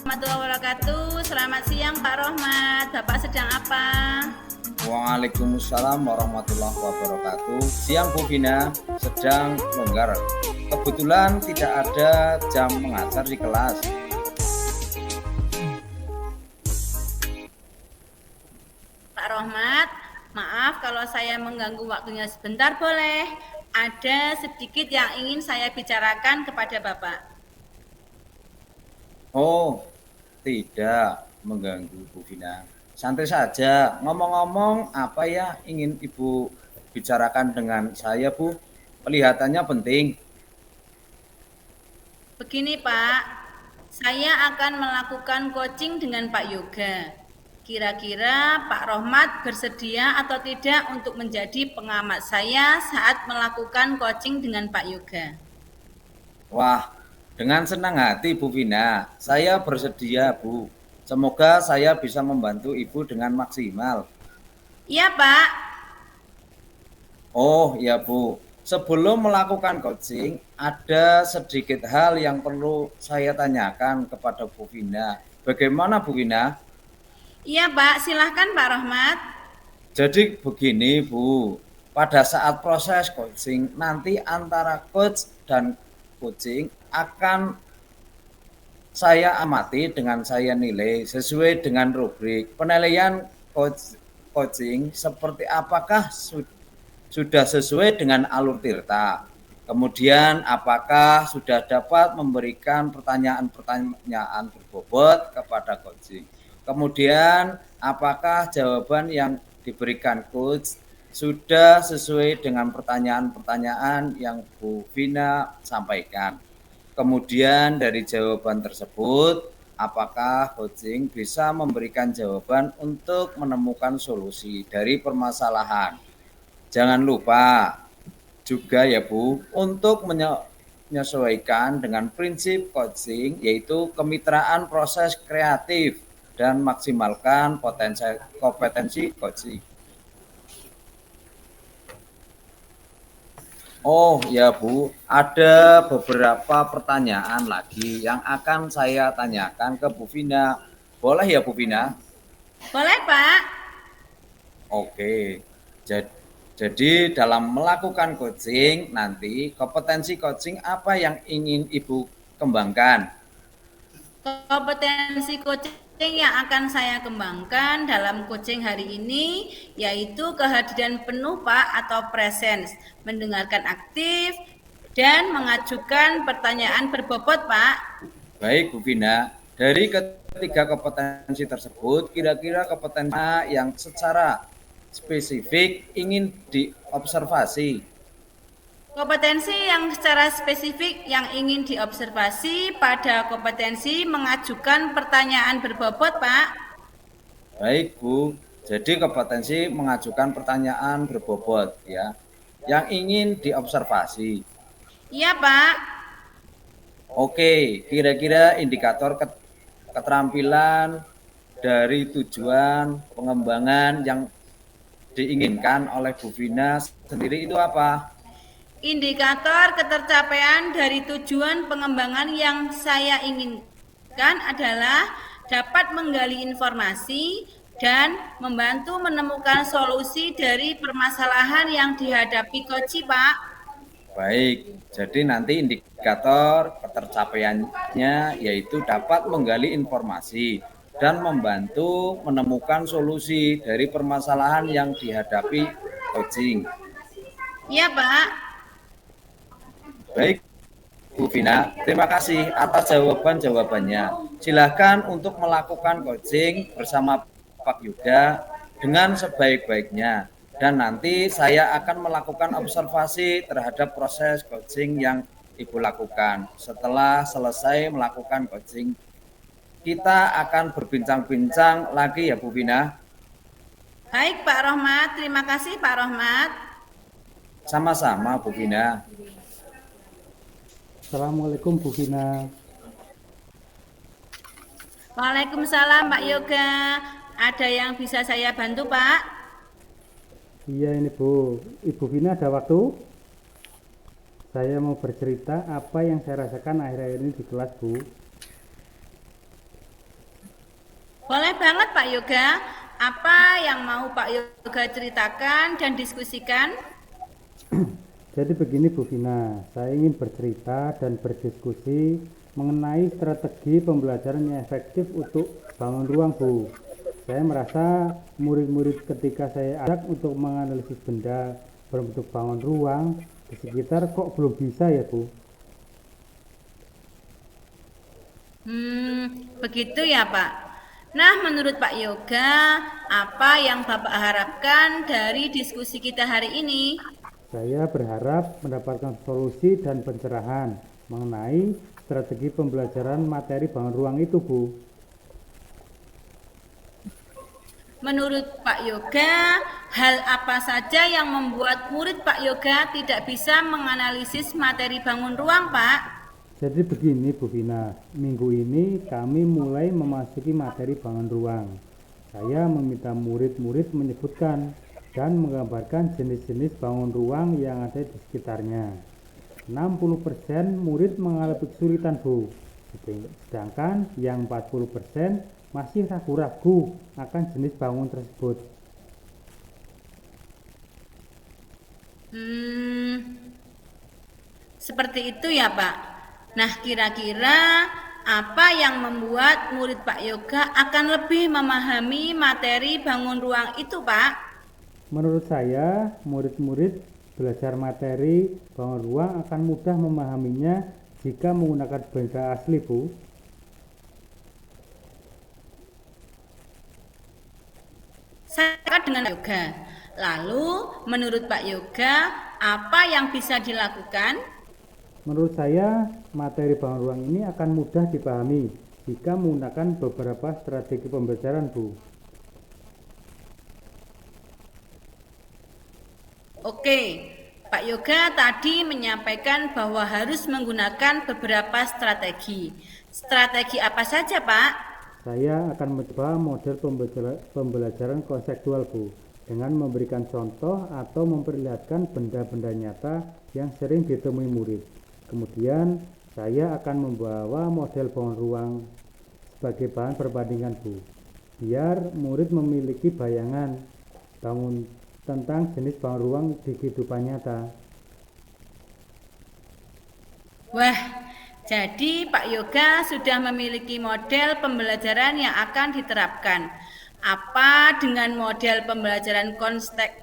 Warahmatullahi wabarakatuh. Selamat siang Pak Rohmat. Bapak sedang apa? Waalaikumsalam warahmatullahi wabarakatuh. Siang Bu Vina, sedang longgar. Kebetulan tidak ada jam mengajar di kelas. Pak Rohmat, maaf kalau saya mengganggu waktunya sebentar boleh? Ada sedikit yang ingin saya bicarakan kepada Bapak. Oh, tidak mengganggu Bu Vina. Santai saja. Ngomong-ngomong, apa ya ingin Ibu bicarakan dengan saya, Bu? Kelihatannya penting. Begini Pak, saya akan melakukan coaching dengan Pak Yoga. Kira-kira Pak Rohmat bersedia atau tidak untuk menjadi pengamat saya saat melakukan coaching dengan Pak Yoga? Wah, dengan senang hati Bu Vina. Saya bersedia, Bu. Semoga saya bisa membantu Ibu dengan maksimal. Iya Pak. Oh ya Bu, sebelum melakukan coaching, ada sedikit hal yang perlu saya tanyakan kepada Bu Vina. Bagaimana Bu Vina? Iya Pak, silahkan Pak Rohmat. Jadi begini Bu, pada saat proses coaching, nanti antara coach dan coaching akan saya amati dengan saya nilai sesuai dengan rubrik penilaian coaching seperti apakah sudah sesuai dengan alur Tirta. Kemudian apakah sudah dapat memberikan pertanyaan-pertanyaan berbobot kepada coaching. Kemudian apakah jawaban yang diberikan coach sudah sesuai dengan pertanyaan-pertanyaan yang Bu Vina sampaikan. Kemudian dari jawaban tersebut, apakah coaching bisa memberikan jawaban untuk menemukan solusi dari permasalahan. Jangan lupa juga ya Bu, untuk menyesuaikan dengan prinsip coaching yaitu kemitraan proses kreatif dan maksimalkan kompetensi coaching. Oh ya Bu, ada beberapa pertanyaan lagi yang akan saya tanyakan ke Bu Vina. Boleh ya Bu Vina? Boleh Pak. Oke, jadi dalam melakukan coaching nanti kompetensi coaching apa yang ingin Ibu kembangkan? Kompetensi coaching yang akan saya kembangkan dalam coaching hari ini yaitu kehadiran penuh Pak atau presence, mendengarkan aktif dan mengajukan pertanyaan berbobot Pak. Baik Bu Vina, dari ketiga kompetensi tersebut kira-kira kompetensi yang secara spesifik ingin diobservasi. Kompetensi yang secara spesifik yang ingin diobservasi pada kompetensi mengajukan pertanyaan berbobot, Pak. Baik Bu, jadi kompetensi mengajukan pertanyaan berbobot ya, yang ingin diobservasi. Iya, Pak. Oke, kira-kira indikator keterampilan dari tujuan pengembangan yang diinginkan oleh Bu Vina sendiri itu apa? Indikator ketercapaian dari tujuan pengembangan yang saya inginkan adalah dapat menggali informasi dan membantu menemukan solusi dari permasalahan yang dihadapi coach, Pak. Baik, jadi nanti indikator ketercapaiannya yaitu dapat menggali informasi dan membantu menemukan solusi dari permasalahan yang dihadapi coaching. Iya, Pak. Baik, Bu Vina, terima kasih atas jawabannya. Silakan untuk melakukan coaching bersama Pak Yuda dengan sebaik-baiknya. Dan nanti saya akan melakukan observasi terhadap proses coaching yang Ibu lakukan. Setelah selesai melakukan coaching, kita akan berbincang-bincang lagi ya Bu Vina. Baik Pak Rohmat, terima kasih Pak Rohmat. Sama-sama Bu Vina. Assalamualaikum Bu Vina. Waalaikumsalam Pak Yoga. Ada yang bisa saya bantu Pak? Iya ini Bu, Ibu Vina ada waktu? Saya mau bercerita apa yang saya rasakan akhir-akhir ini di kelas Bu. Pak Yoga, apa yang mau Pak Yoga ceritakan dan diskusikan? Jadi begini Bu Vina, saya ingin bercerita dan berdiskusi mengenai strategi pembelajaran yang efektif untuk bangun ruang Bu. Saya merasa murid-murid ketika saya ajak untuk menganalisis benda berbentuk bangun ruang di sekitar kok belum bisa ya Bu. Begitu ya Pak. Nah, menurut Pak Yoga, apa yang Bapak harapkan dari diskusi kita hari ini? Saya berharap mendapatkan solusi dan pencerahan mengenai strategi pembelajaran materi bangun ruang itu Bu. Menurut Pak Yoga, hal apa saja yang membuat murid Pak Yoga tidak bisa menganalisis materi bangun ruang, Pak? Jadi begini Bu Vina, minggu ini kami mulai memasuki materi bangun ruang. Saya meminta murid-murid menyebutkan dan menggambarkan jenis-jenis bangun ruang yang ada di sekitarnya. 60% murid mengalami kesulitan Bu, sedangkan yang 40% masih ragu-ragu akan jenis bangun tersebut. Seperti itu ya Pak. Nah, kira-kira apa yang membuat murid Pak Yoga akan lebih memahami materi bangun ruang itu, Pak? Menurut saya, murid-murid belajar materi bangun ruang akan mudah memahaminya jika menggunakan benda asli, Bu. Saya dengan Pak Yoga. Lalu, menurut Pak Yoga, apa yang bisa dilakukan? Menurut saya, materi bangun ruang ini akan mudah dipahami jika menggunakan beberapa strategi pembelajaran, Bu. Oke, Pak Yoga tadi menyampaikan bahwa harus menggunakan beberapa strategi. Strategi apa saja, Pak? Saya akan mencoba model pembelajaran konseptual, Bu, dengan memberikan contoh atau memperlihatkan benda-benda nyata yang sering ditemui murid. Kemudian, saya akan membawa model bangun ruang sebagai bahan perbandingan, Bu, biar murid memiliki bayangan tentang jenis bangun ruang di kehidupan nyata. Wah, jadi Pak Yoga sudah memiliki model pembelajaran yang akan diterapkan. Apa dengan model pembelajaran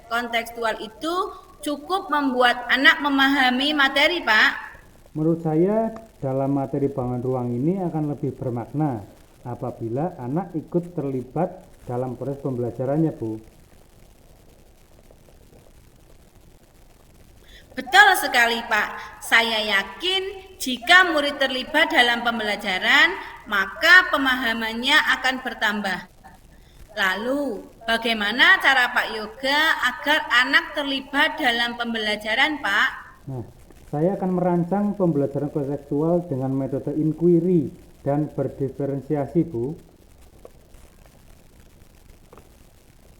kontekstual itu cukup membuat anak memahami materi, Pak? Menurut saya, dalam materi bangun ruang ini akan lebih bermakna apabila anak ikut terlibat dalam proses pembelajarannya, Bu. Betul sekali, Pak. Saya yakin jika murid terlibat dalam pembelajaran, maka pemahamannya akan bertambah. Lalu, bagaimana cara Pak Yoga agar anak terlibat dalam pembelajaran, Pak? Nah, saya akan merancang pembelajaran konseptual dengan metode inquiry dan berdiferensiasi, Bu.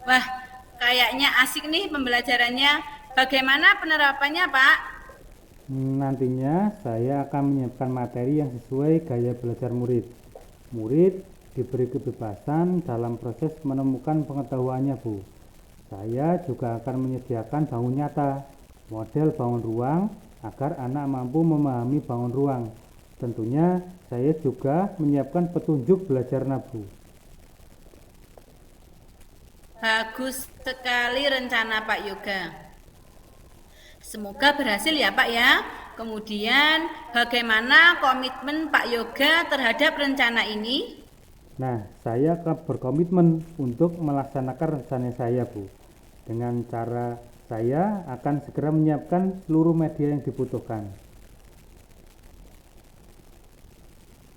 Wah, kayaknya asik nih pembelajarannya. Bagaimana penerapannya, Pak? Nantinya saya akan menyiapkan materi yang sesuai gaya belajar murid. Murid diberi kebebasan dalam proses menemukan pengetahuannya, Bu. Saya juga akan menyediakan bangun nyata, model bangun ruang, agar anak mampu memahami bangun ruang. Tentunya saya juga menyiapkan petunjuk belajar nabu. Bagus sekali rencana Pak Yoga. Semoga berhasil ya Pak ya. Kemudian bagaimana komitmen Pak Yoga terhadap rencana ini? Nah, saya akan berkomitmen untuk melaksanakan rencana saya, Bu. Dengan cara saya akan segera menyiapkan seluruh media yang dibutuhkan.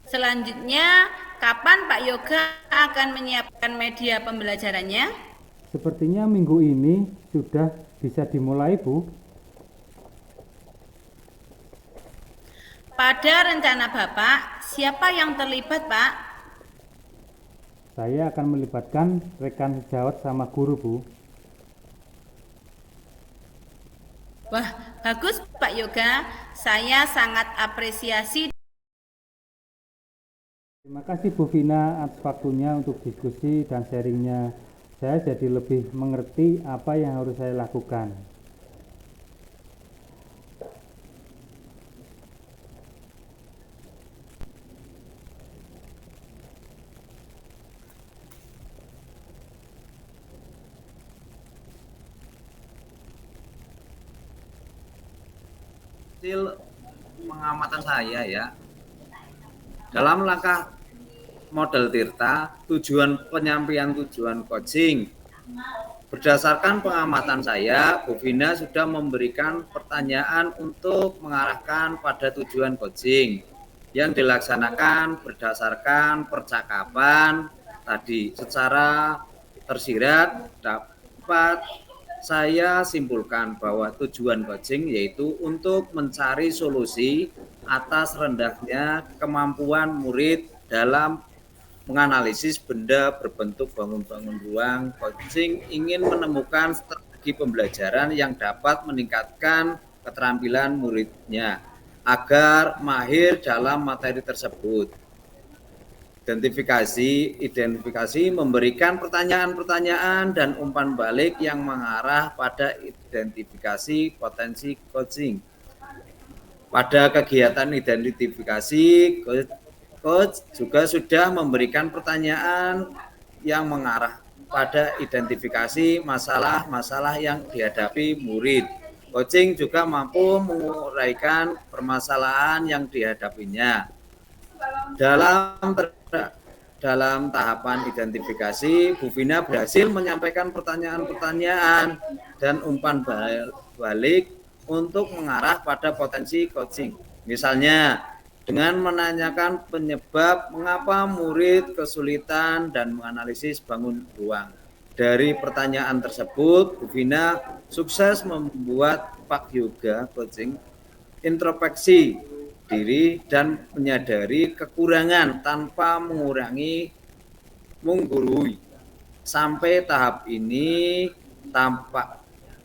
Selanjutnya, kapan Pak Yoga akan menyiapkan media pembelajarannya? Sepertinya minggu ini sudah bisa dimulai, Bu. Pada rencana Bapak, siapa yang terlibat, Pak? Saya akan melibatkan rekan sejawat sama guru, Bu. Wah, bagus Pak Yoga. Saya sangat apresiasi Terima kasih Bu Vina atas waktunya untuk diskusi dan sharingnya. Saya jadi lebih mengerti apa yang harus saya lakukan. Hasil pengamatan saya ya, dalam langkah model Tirta, tujuan penyampaian tujuan coaching. Berdasarkan pengamatan saya, Bu Vina sudah memberikan pertanyaan untuk mengarahkan pada tujuan coaching yang dilaksanakan berdasarkan percakapan tadi secara tersirat dapat saya simpulkan bahwa tujuan coaching yaitu untuk mencari solusi atas rendahnya kemampuan murid dalam menganalisis benda berbentuk bangun-bangun ruang. Coaching ingin menemukan strategi pembelajaran yang dapat meningkatkan keterampilan muridnya agar mahir dalam materi tersebut. Identifikasi memberikan pertanyaan-pertanyaan dan umpan balik yang mengarah pada identifikasi potensi coaching. Pada kegiatan identifikasi, coach juga sudah memberikan pertanyaan yang mengarah pada identifikasi masalah-masalah yang dihadapi murid. Coaching juga mampu menguraikan permasalahan yang dihadapinya. Dalam tahapan identifikasi, Bu Vina berhasil menyampaikan pertanyaan-pertanyaan dan umpan balik untuk mengarah pada potensi coaching. Misalnya, dengan menanyakan penyebab mengapa murid kesulitan dan menganalisis bangun ruang. Dari pertanyaan tersebut, Bu Vina sukses membuat Pak Yoga coaching introspeksi diri dan menyadari kekurangan tanpa menggurui. Sampai tahap ini tampak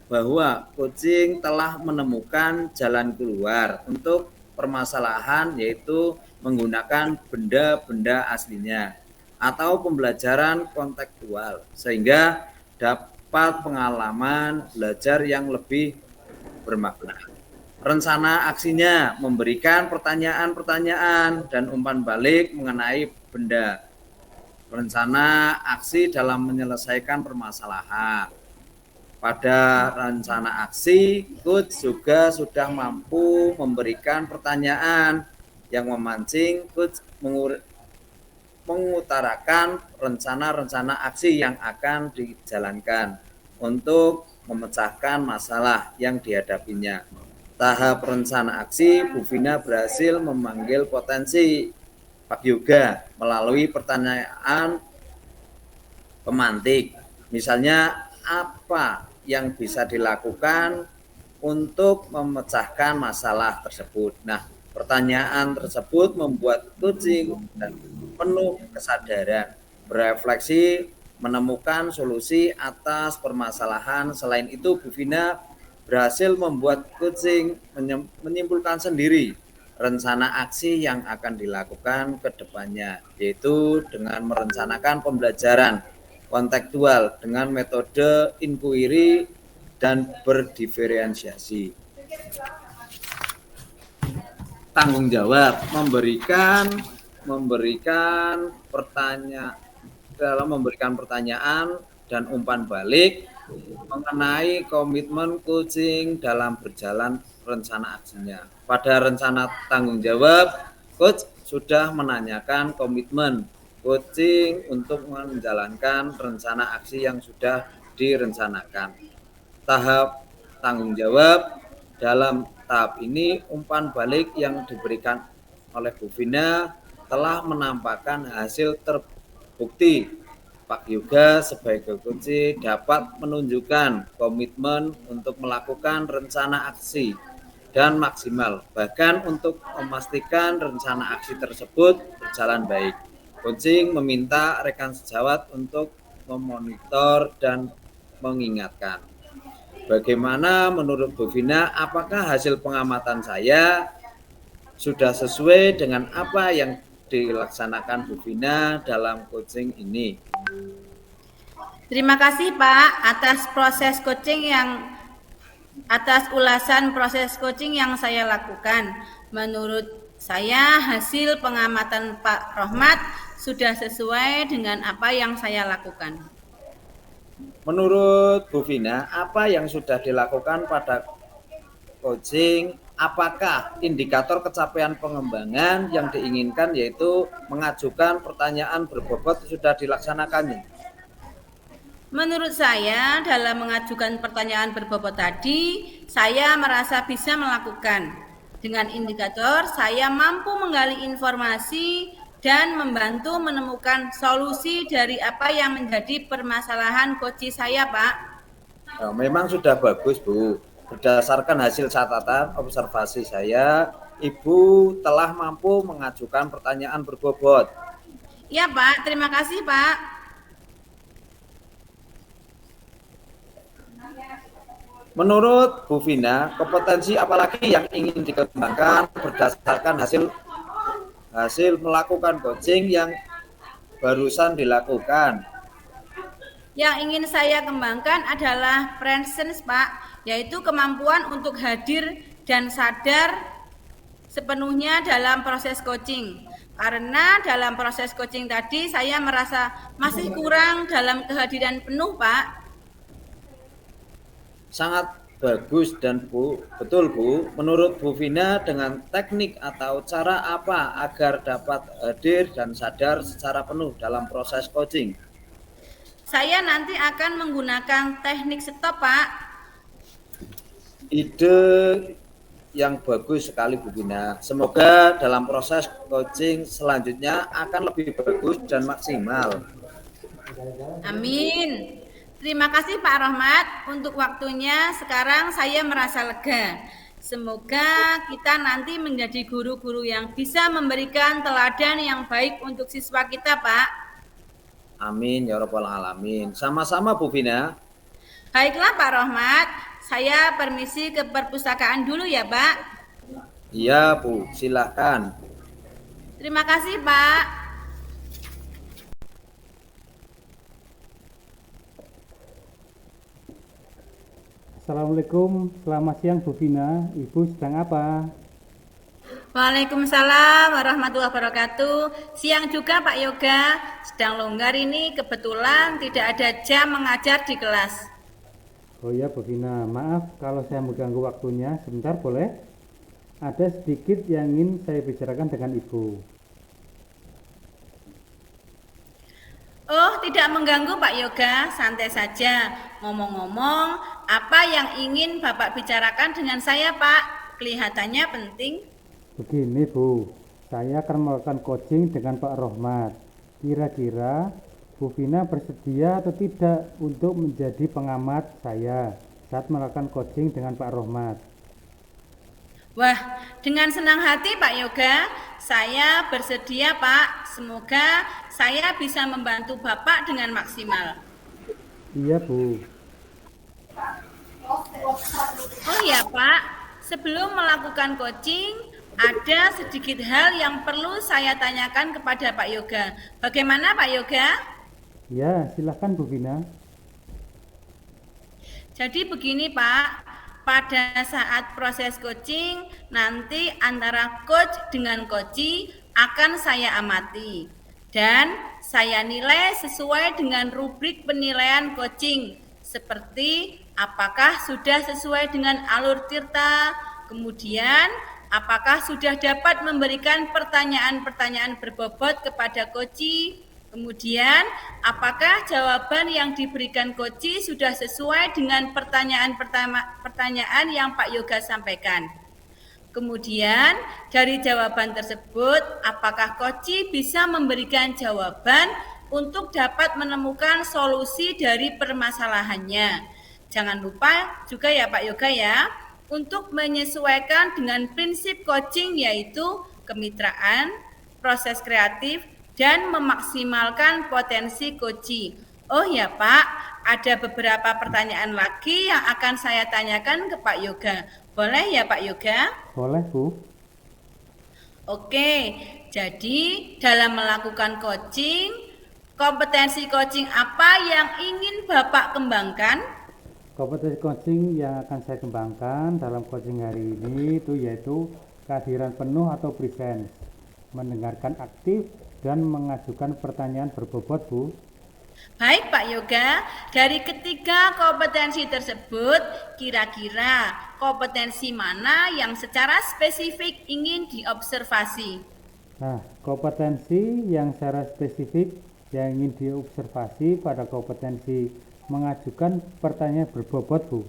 bahwa coaching telah menemukan jalan keluar untuk permasalahan, yaitu menggunakan benda-benda aslinya atau pembelajaran kontekstual sehingga dapat pengalaman belajar yang lebih bermakna. Rencana aksinya memberikan pertanyaan-pertanyaan dan umpan balik mengenai benda. Rencana aksi dalam menyelesaikan permasalahan. Pada rencana aksi, coach juga sudah mampu memberikan pertanyaan yang memancing coach mengutarakan rencana-rencana aksi yang akan dijalankan untuk memecahkan masalah yang dihadapinya. Tahap rencana aksi, Bu Vina berhasil memanggil potensi Pak Yoga melalui pertanyaan pemantik. Misalnya, apa yang bisa dilakukan untuk memecahkan masalah tersebut. Nah, pertanyaan tersebut membuat coaching dan penuh kesadaran, berefleksi, menemukan solusi atas permasalahan. Selain itu, Bu Vina berhasil membuat coaching menyimpulkan sendiri rencana aksi yang akan dilakukan ke depannya, yaitu dengan merencanakan pembelajaran kontekstual dengan metode inquiry dan berdiferensiasi. Tanggung jawab memberikan pertanyaan dan umpan balik mengenai komitmen coaching dalam berjalan rencana aksinya. Pada rencana tanggung jawab, coach sudah menanyakan komitmen coaching untuk menjalankan rencana aksi yang sudah direncanakan. Tahap tanggung jawab, dalam tahap ini umpan balik yang diberikan oleh Bu Vina telah menampakkan hasil terbukti. Pak Yoga sebagai coach dapat menunjukkan komitmen untuk melakukan rencana aksi dan maksimal, bahkan untuk memastikan rencana aksi tersebut berjalan baik. Coaching meminta rekan sejawat untuk memonitor dan mengingatkan. Bagaimana menurut Bu Vina, apakah hasil pengamatan saya sudah sesuai dengan apa yang dilaksanakan Bu Vina dalam coaching ini? Terima kasih Pak atas ulasan proses coaching yang saya lakukan. Menurut saya hasil pengamatan Pak Rohmat sudah sesuai dengan apa yang saya lakukan. Menurut Bu Vina, apa yang sudah dilakukan pada coaching? Apakah indikator capaian pengembangan yang diinginkan yaitu mengajukan pertanyaan berbobot sudah dilaksanakannya? Menurut saya, dalam mengajukan pertanyaan berbobot tadi, saya merasa bisa melakukan. Dengan indikator, saya mampu menggali informasi dan membantu menemukan solusi dari apa yang menjadi permasalahan coach saya, Pak. Nah, memang sudah bagus, Bu. Berdasarkan hasil catatan observasi saya, Ibu telah mampu mengajukan pertanyaan berbobot. Ya, Pak. Terima kasih, Pak. Menurut Bu Vina, kompetensi apalagi yang ingin dikembangkan berdasarkan hasil melakukan coaching yang barusan dilakukan? Yang ingin saya kembangkan adalah presence, Pak, yaitu kemampuan untuk hadir dan sadar sepenuhnya dalam proses coaching. Karena dalam proses coaching tadi saya merasa masih kurang dalam kehadiran penuh, Pak. Sangat bagus dan betul Bu. Menurut Bu Vina, dengan teknik atau cara apa agar dapat hadir dan sadar secara penuh dalam proses coaching? Saya nanti akan menggunakan teknik stop, Pak. Ide yang bagus sekali Bu Vina. Semoga dalam proses coaching selanjutnya akan lebih bagus dan maksimal. Amin. Terima kasih Pak Rohmat untuk waktunya. Sekarang saya merasa lega. Semoga kita nanti menjadi guru-guru yang bisa memberikan teladan yang baik untuk siswa kita, Pak. Amin ya rabbal alamin. Sama-sama Bu Vina. Baiklah Pak Rohmat, saya permisi ke perpustakaan dulu ya, Pak. Iya Bu, silakan. Terima kasih, Pak. Assalamualaikum, selamat siang Bu Vina. Ibu sedang apa? Waalaikumsalam warahmatullahi wabarakatuh. Siang juga Pak Yoga, sedang longgar ini kebetulan tidak ada jam mengajar di kelas. Oh ya Bu Vina, maaf kalau saya mengganggu waktunya, sebentar boleh? Ada sedikit yang ingin saya bicarakan dengan Ibu. Oh, tidak mengganggu Pak Yoga, santai saja. Ngomong-ngomong, apa yang ingin Bapak bicarakan dengan saya, Pak? Kelihatannya penting. Begini Bu, saya akan melakukan coaching dengan Pak Rohmat. Kira-kira Bu Vina bersedia atau tidak untuk menjadi pengamat saya saat melakukan coaching dengan Pak Rohmat? Wah, dengan senang hati Pak Yoga, saya bersedia Pak. Semoga saya bisa membantu Bapak dengan maksimal. Iya Bu. Oh iya Pak, sebelum melakukan coaching, ada sedikit hal yang perlu saya tanyakan kepada Pak Yoga. Bagaimana Pak Yoga? Ya, silahkan Bu Vina. Jadi begini Pak, pada saat proses coaching, nanti antara coach dengan coachee akan saya amati. Dan saya nilai sesuai dengan rubrik penilaian coaching, seperti apakah sudah sesuai dengan alur tirta, kemudian apakah sudah dapat memberikan pertanyaan-pertanyaan berbobot kepada coachee, kemudian apakah jawaban yang diberikan coachee sudah sesuai dengan pertanyaan yang Pak Yoga sampaikan. Kemudian dari jawaban tersebut, apakah coachee bisa memberikan jawaban untuk dapat menemukan solusi dari permasalahannya. Jangan lupa juga ya Pak Yoga ya, untuk menyesuaikan dengan prinsip coaching yaitu kemitraan, proses kreatif, dan memaksimalkan potensi coachee. Oh ya Pak, ada beberapa pertanyaan lagi yang akan saya tanyakan ke Pak Yoga. Boleh ya Pak Yoga? Boleh Bu. Oke, jadi dalam melakukan coaching, kompetensi coaching apa yang ingin Bapak kembangkan? Kompetensi coaching yang akan saya kembangkan dalam coaching hari ini itu yaitu kehadiran penuh atau presence, mendengarkan aktif dan mengajukan pertanyaan berbobot, Bu. Baik Pak Yoga, dari ketiga kompetensi tersebut, kira-kira kompetensi mana yang secara spesifik ingin diobservasi? Nah, kompetensi yang secara spesifik yang ingin diobservasi pada kompetensi mengajukan pertanyaan berbobot, Bu.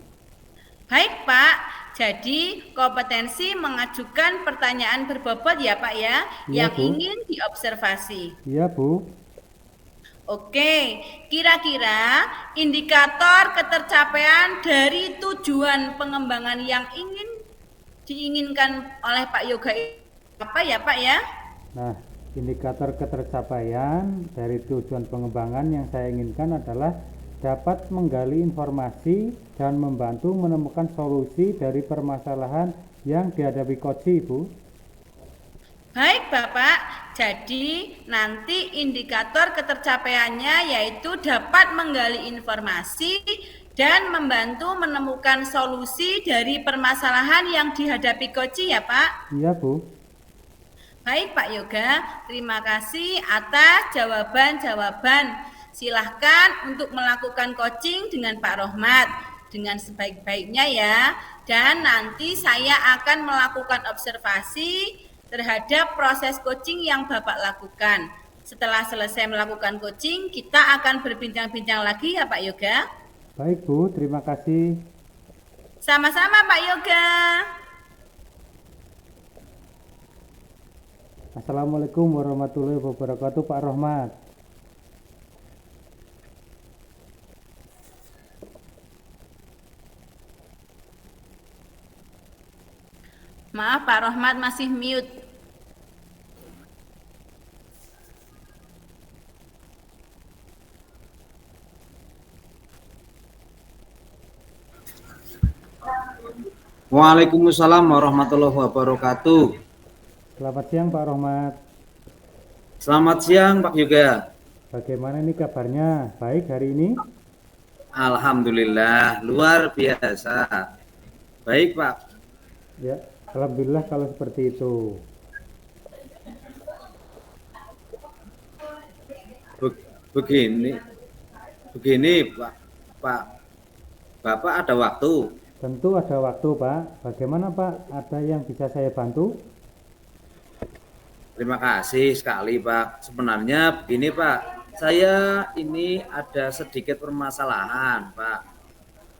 Baik Pak, jadi kompetensi mengajukan pertanyaan berbobot ya Pak ya, Iya, yang Bu. ingin diobservasi. Iya, Bu. Oke, kira-kira indikator ketercapaian dari tujuan pengembangan yang diinginkan oleh Pak Yoga apa ya Pak ya? Nah, indikator ketercapaian dari tujuan pengembangan yang saya inginkan adalah dapat menggali informasi dan membantu menemukan solusi dari permasalahan yang dihadapi coach, Bu. Baik Bapak, jadi nanti indikator ketercapaiannya yaitu dapat menggali informasi dan membantu menemukan solusi dari permasalahan yang dihadapi Koci ya Pak. Iya, Bu. Baik Pak Yoga, terima kasih atas jawaban-jawaban. Silahkan untuk melakukan coaching dengan Pak Rohmat dengan sebaik-baiknya ya. Dan nanti saya akan melakukan observasi terhadap proses coaching yang Bapak lakukan. Setelah selesai melakukan coaching, kita akan berbincang-bincang lagi ya Pak Yoga. Baik, Bu. Terima kasih. Sama-sama Pak Yoga. Assalamualaikum warahmatullahi wabarakatuh, Pak Rohmat. Maaf Pak Rohmat masih mute. Waalaikumsalam warahmatullahi wabarakatuh. Selamat siang, Pak Rohmat. Selamat siang Pak Yoga. Bagaimana nih kabarnya? Baik hari ini? Alhamdulillah, luar biasa. Baik Pak. Ya, alhamdulillah kalau seperti itu. Begini Pak, Bapak ada waktu? Tentu ada waktu, Pak. Bagaimana, Pak? Ada yang bisa saya bantu? Terima kasih sekali Pak. Sebenarnya begini Pak, saya ini ada sedikit permasalahan Pak,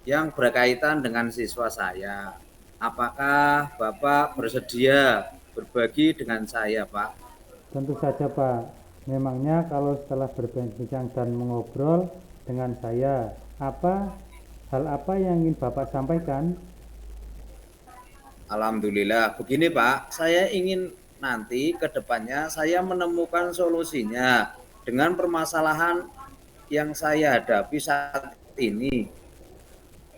yang berkaitan dengan siswa saya. Apakah Bapak bersedia berbagi dengan saya Pak? Tentu saja, Pak. Memangnya kalau setelah berbincang dan mengobrol dengan saya, hal apa yang ingin Bapak sampaikan? Alhamdulillah. Begini Pak, saya ingin nanti ke depannya saya menemukan solusinya dengan permasalahan yang saya hadapi saat ini.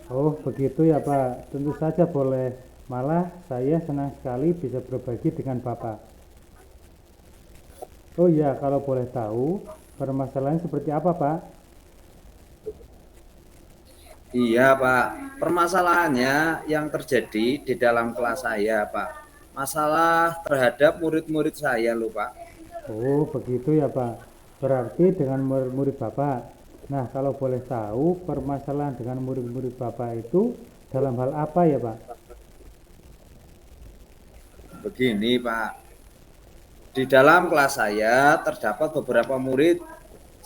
Oh, begitu ya, Pak. Tentu saja boleh. Malah saya senang sekali bisa berbagi dengan Bapak. Oh iya, kalau boleh tahu, permasalahan seperti apa, Pak? Iya Pak, permasalahannya yang terjadi di dalam kelas saya Pak, masalah terhadap murid-murid saya loh Pak. Oh, begitu ya, Pak. Berarti dengan murid-murid Bapak. Nah, kalau boleh tahu, permasalahan dengan murid-murid Bapak itu dalam hal apa ya, Pak? Begini Pak, di dalam kelas saya terdapat beberapa murid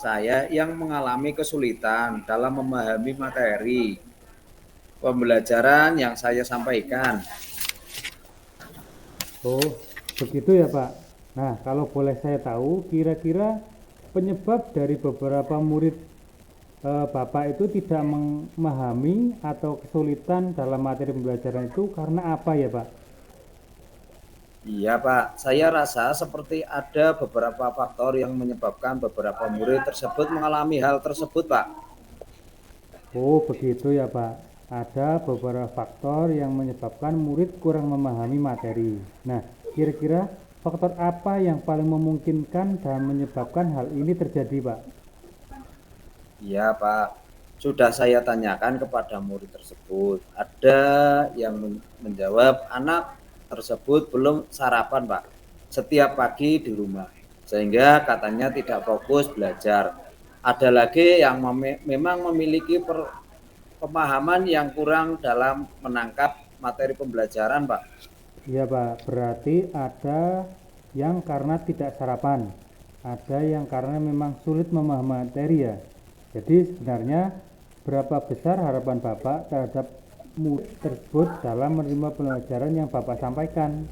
saya yang mengalami kesulitan dalam memahami materi pembelajaran yang saya sampaikan. Oh, begitu ya, Pak. Nah, kalau boleh saya tahu, kira-kira penyebab dari beberapa murid Bapak itu tidak memahami atau kesulitan dalam materi pembelajaran itu karena apa ya, Pak? Iya Pak, saya rasa seperti ada beberapa faktor yang menyebabkan beberapa murid tersebut mengalami hal tersebut Pak. Oh, begitu ya, Pak. Ada beberapa faktor yang menyebabkan murid kurang memahami materi. Nah, kira-kira faktor apa yang paling memungkinkan dan menyebabkan hal ini terjadi, Pak? Iya, Pak. Sudah saya tanyakan kepada murid tersebut. Ada yang menjawab anak tersebut belum sarapan, Pak. Setiap pagi di rumah. Sehingga katanya tidak fokus belajar. Ada lagi yang memang memiliki pemahaman yang kurang dalam menangkap materi pembelajaran, Pak. Iya, Pak. Berarti ada yang karena tidak sarapan, ada yang karena memang sulit memahami materi ya. Jadi sebenarnya berapa besar harapan Bapak terhadap murid tersebut dalam menerima pelajaran yang Bapak sampaikan?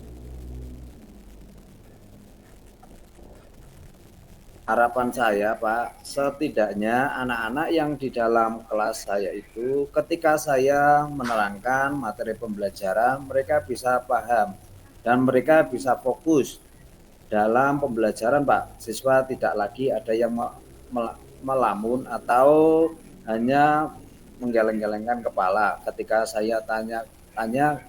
Harapan saya, Pak, setidaknya anak-anak yang di dalam kelas saya itu ketika saya menerangkan materi pembelajaran, mereka bisa paham dan mereka bisa fokus dalam pembelajaran, Pak. Siswa tidak lagi ada yang melamun atau hanya menggeleng-gelengkan kepala ketika saya tanya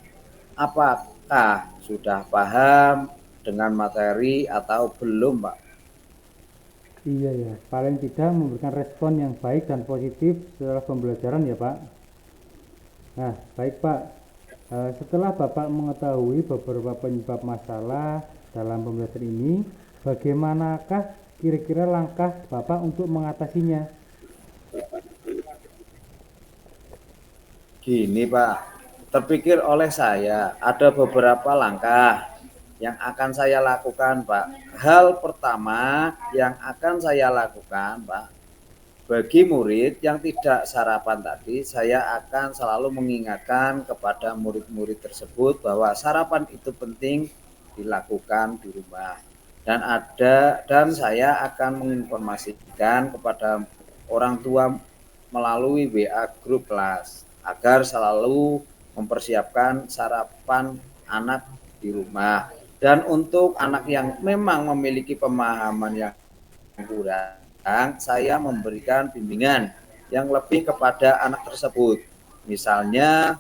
apakah sudah paham dengan materi atau belum, Pak. Iya ya, paling tidak memberikan respon yang baik dan positif setelah pembelajaran ya Pak. Nah, baik Pak. Setelah Bapak mengetahui beberapa penyebab masalah dalam pembelajaran ini, bagaimanakah kira-kira langkah Bapak untuk mengatasinya? Gini Pak, terpikir oleh saya ada beberapa langkah yang akan saya lakukan Pak. Hal pertama yang akan saya lakukan Pak, bagi murid yang tidak sarapan tadi, saya akan selalu mengingatkan kepada murid-murid tersebut bahwa sarapan itu penting dilakukan di rumah. Dan saya akan menginformasikan kepada orang tua melalui WA grup kelas agar selalu mempersiapkan sarapan anak di rumah. Dan untuk anak yang memang memiliki pemahaman yang kurang, saya memberikan bimbingan yang lebih kepada anak tersebut. Misalnya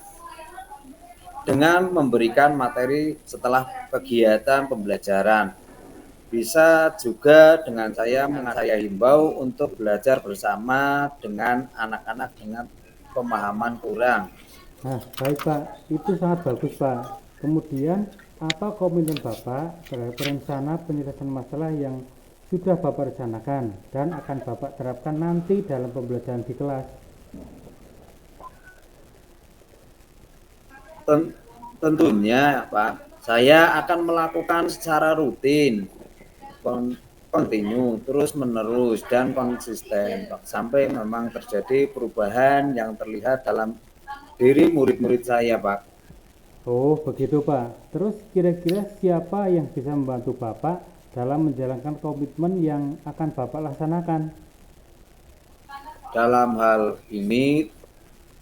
dengan memberikan materi setelah kegiatan pembelajaran. Bisa juga dengan saya himbau untuk belajar bersama dengan anak-anak dengan pemahaman kurang. Nah, baik Pak, itu sangat bagus Pak. Kemudian, apa komitmen Bapak terhadap rencana penyelesaian masalah yang sudah Bapak rencanakan dan akan Bapak terapkan nanti dalam pembelajaran di kelas? Tentunya Pak, saya akan melakukan secara rutin, kontinu, terus menerus dan konsisten Pak, sampai memang terjadi perubahan yang terlihat dalam diri murid-murid saya Pak. Oh, begitu Pak. Terus kira-kira siapa yang bisa membantu Bapak dalam menjalankan komitmen yang akan Bapak laksanakan? Dalam hal ini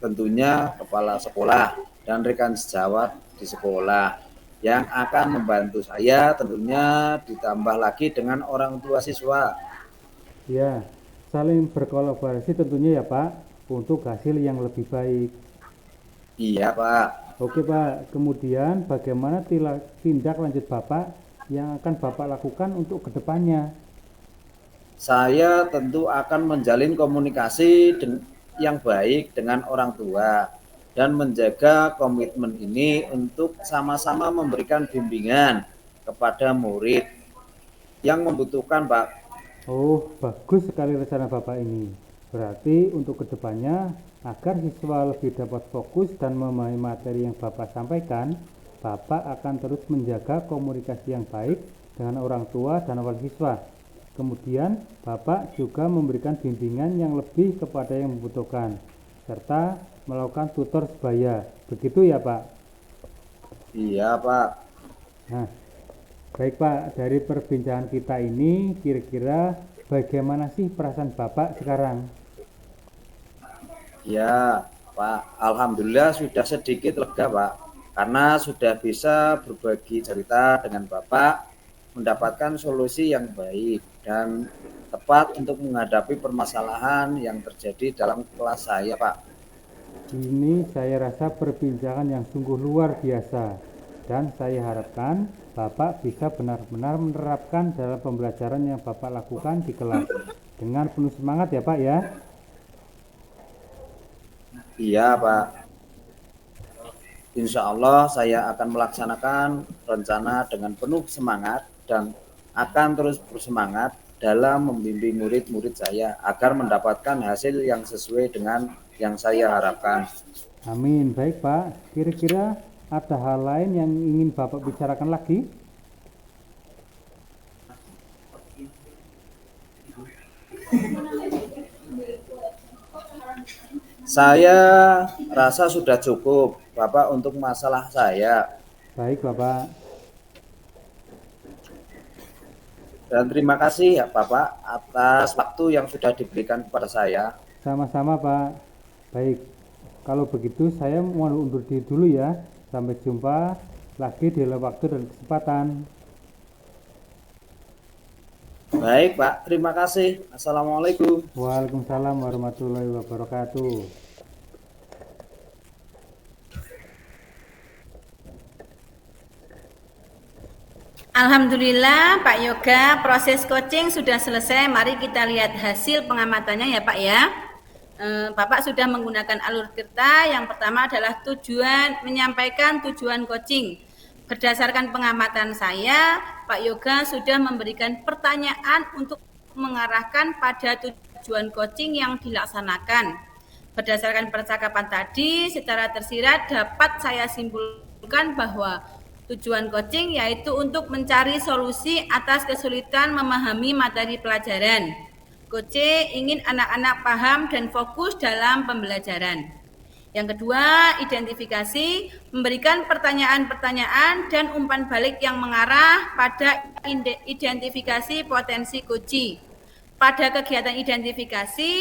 tentunya kepala sekolah dan rekan sejawat di sekolah yang akan membantu saya, tentunya ditambah lagi dengan orang tua siswa. Ya, saling berkolaborasi tentunya ya Pak, untuk hasil yang lebih baik. Iya Pak, Oke Pak, kemudian bagaimana tindak lanjut Bapak yang akan Bapak lakukan untuk kedepannya? saya tentu akan menjalin komunikasi yang baik dengan orang tua dan menjaga komitmen ini untuk sama-sama memberikan bimbingan kepada murid yang membutuhkan Pak. Oh, bagus sekali rencana Bapak ini. Berarti untuk kedepannya, agar siswa lebih dapat fokus dan memahami materi yang Bapak sampaikan, Bapak akan terus menjaga komunikasi yang baik dengan orang tua dan wali siswa. Kemudian, Bapak juga memberikan bimbingan yang lebih kepada yang membutuhkan, serta melakukan tutor sebaya. Begitu ya, Pak? Iya Pak. Nah, baik Pak, dari perbincangan kita ini, kira-kira bagaimana sih perasaan Bapak sekarang? Ya Pak, Alhamdulillah sudah sedikit lega Pak, karena sudah bisa berbagi cerita dengan Bapak, mendapatkan solusi yang baik dan tepat untuk menghadapi permasalahan yang terjadi dalam kelas saya Pak. Ini saya rasa perbincangan yang sungguh luar biasa. Dan saya harapkan Bapak bisa benar-benar menerapkan dalam pembelajaran yang Bapak lakukan di kelas. Dengan penuh semangat ya Pak ya. Iya, Pak. Insya Allah saya akan melaksanakan rencana dengan penuh semangat dan akan terus bersemangat dalam membimbing murid-murid saya agar mendapatkan hasil yang sesuai dengan yang saya harapkan. Amin. Baik Pak, kira-kira ada hal lain yang ingin Bapak bicarakan lagi? Saya rasa sudah cukup, Bapak, untuk masalah saya. Baik Bapak. Dan terima kasih ya Bapak atas waktu yang sudah diberikan kepada saya. Sama-sama Pak. Baik, kalau begitu saya mau undur diri dulu ya. Sampai jumpa lagi di lain waktu dan kesempatan. Baik Pak, terima kasih. Assalamualaikum. Waalaikumsalam warahmatullahi wabarakatuh. Alhamdulillah Pak Yoga, proses coaching sudah selesai. Mari kita lihat hasil pengamatannya ya Pak ya. Bapak sudah menggunakan alur kerta. Yang pertama adalah menyampaikan tujuan coaching. Berdasarkan pengamatan saya, Pak Yoga sudah memberikan pertanyaan untuk mengarahkan pada tujuan coaching yang dilaksanakan. Berdasarkan percakapan tadi, secara tersirat dapat saya simpulkan bahwa tujuan coaching yaitu untuk mencari solusi atas kesulitan memahami materi pelajaran. Coach ingin anak-anak paham dan fokus dalam pembelajaran. Yang kedua, identifikasi, memberikan pertanyaan-pertanyaan dan umpan balik yang mengarah pada identifikasi potensi coach. Pada kegiatan identifikasi,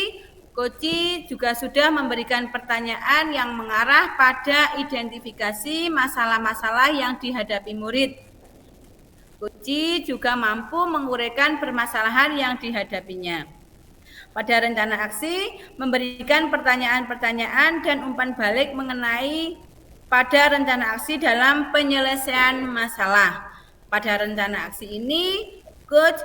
coach juga sudah memberikan pertanyaan yang mengarah pada identifikasi masalah-masalah yang dihadapi murid. Coach juga mampu menguraikan permasalahan yang dihadapinya. Pada rencana aksi, memberikan pertanyaan-pertanyaan dan umpan balik mengenai pada rencana aksi dalam penyelesaian masalah. Pada rencana aksi ini, coach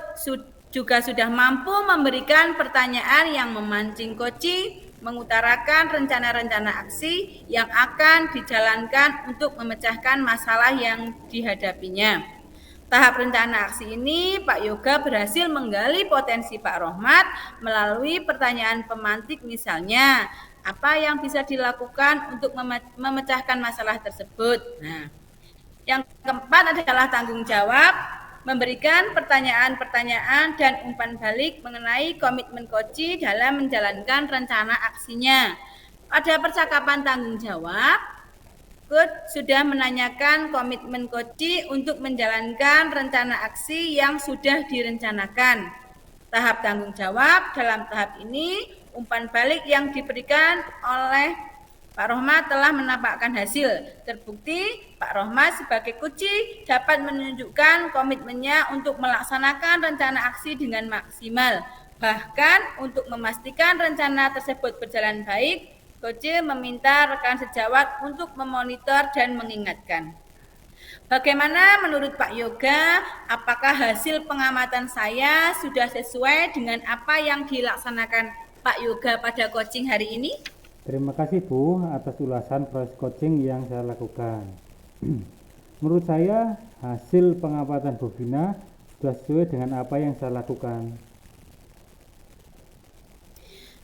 juga sudah mampu memberikan pertanyaan yang memancing coach mengutarakan rencana-rencana aksi yang akan dijalankan untuk memecahkan masalah yang dihadapinya. Tahap rencana aksi ini, Pak Yoga berhasil menggali potensi Pak Rohmat melalui pertanyaan pemantik misalnya, apa yang bisa dilakukan untuk memecahkan masalah tersebut. Nah, yang keempat adalah tanggung jawab, memberikan pertanyaan-pertanyaan dan umpan balik mengenai komitmen coach dalam menjalankan rencana aksinya. Pada percakapan tanggung jawab, coach sudah menanyakan komitmen coach untuk menjalankan rencana aksi yang sudah direncanakan. Tahap tanggung jawab, dalam tahap ini umpan balik yang diberikan oleh Pak Rohmat telah menampakkan hasil. Terbukti Pak Rohmat sebagai coach dapat menunjukkan komitmennya untuk melaksanakan rencana aksi dengan maksimal. Bahkan untuk memastikan rencana tersebut berjalan baik, coach meminta rekan sejawat untuk memonitor dan mengingatkan. Bagaimana menurut Pak Yoga? Apakah hasil pengamatan saya sudah sesuai dengan apa yang dilaksanakan Pak Yoga pada coaching hari ini? Terima kasih Bu atas ulasan proses coaching yang saya lakukan. Menurut saya hasil pengamatan Bu Vina sudah sesuai dengan apa yang saya lakukan.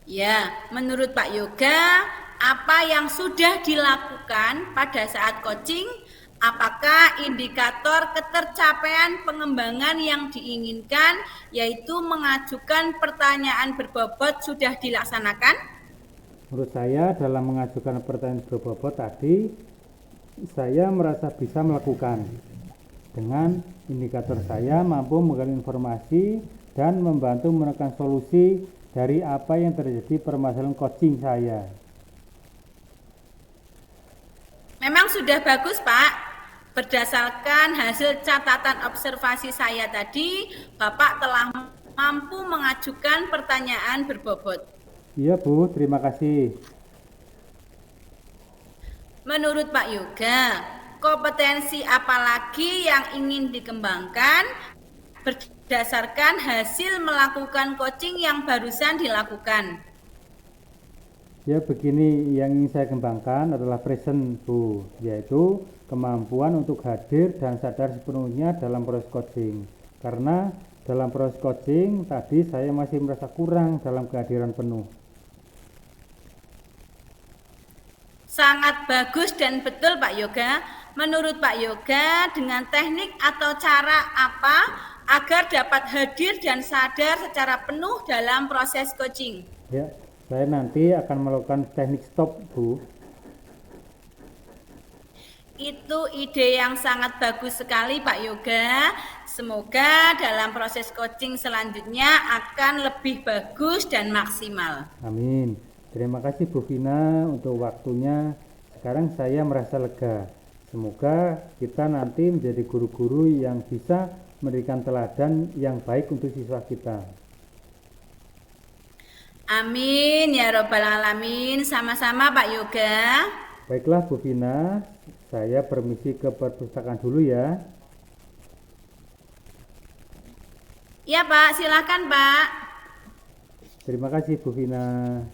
Ya, menurut Pak Yoga, apa yang sudah dilakukan pada saat coaching? Apakah indikator ketercapaian pengembangan yang diinginkan, yaitu mengajukan pertanyaan berbobot, sudah dilaksanakan? Menurut saya dalam mengajukan pertanyaan berbobot tadi, saya merasa bisa melakukan. Dengan indikator saya mampu menggali informasi dan membantu menekan solusi dari apa yang terjadi permasalahan coaching saya. Memang sudah bagus Pak. Berdasarkan hasil catatan observasi saya tadi, Bapak telah mampu mengajukan pertanyaan berbobot. Iya Bu, terima kasih. Menurut Pak Yoga, kompetensi apa lagi yang ingin dikembangkan berdasarkan hasil melakukan coaching yang barusan dilakukan? Ya, begini, yang ingin saya kembangkan adalah present, Bu, yaitu kemampuan untuk hadir dan sadar sepenuhnya dalam proses coaching. Karena dalam proses coaching tadi saya masih merasa kurang dalam kehadiran penuh. Sangat bagus dan betul Pak Yoga. Menurut Pak Yoga, dengan teknik atau cara apa agar dapat hadir dan sadar secara penuh dalam proses coaching? Ya, saya nanti akan melakukan teknik stop, Bu. Itu ide yang sangat bagus sekali Pak Yoga. Semoga dalam proses coaching selanjutnya akan lebih bagus dan maksimal. Amin. Terima kasih Bu Vina untuk waktunya. Sekarang saya merasa lega. Semoga kita nanti menjadi guru-guru yang bisa memberikan teladan yang baik untuk siswa kita. Amin ya robbal alamin. Sama-sama Pak Yoga. Baiklah Bu Vina, saya permisi ke perpustakaan dulu ya. Ya Pak, silakan Pak. Terima kasih Bu Vina.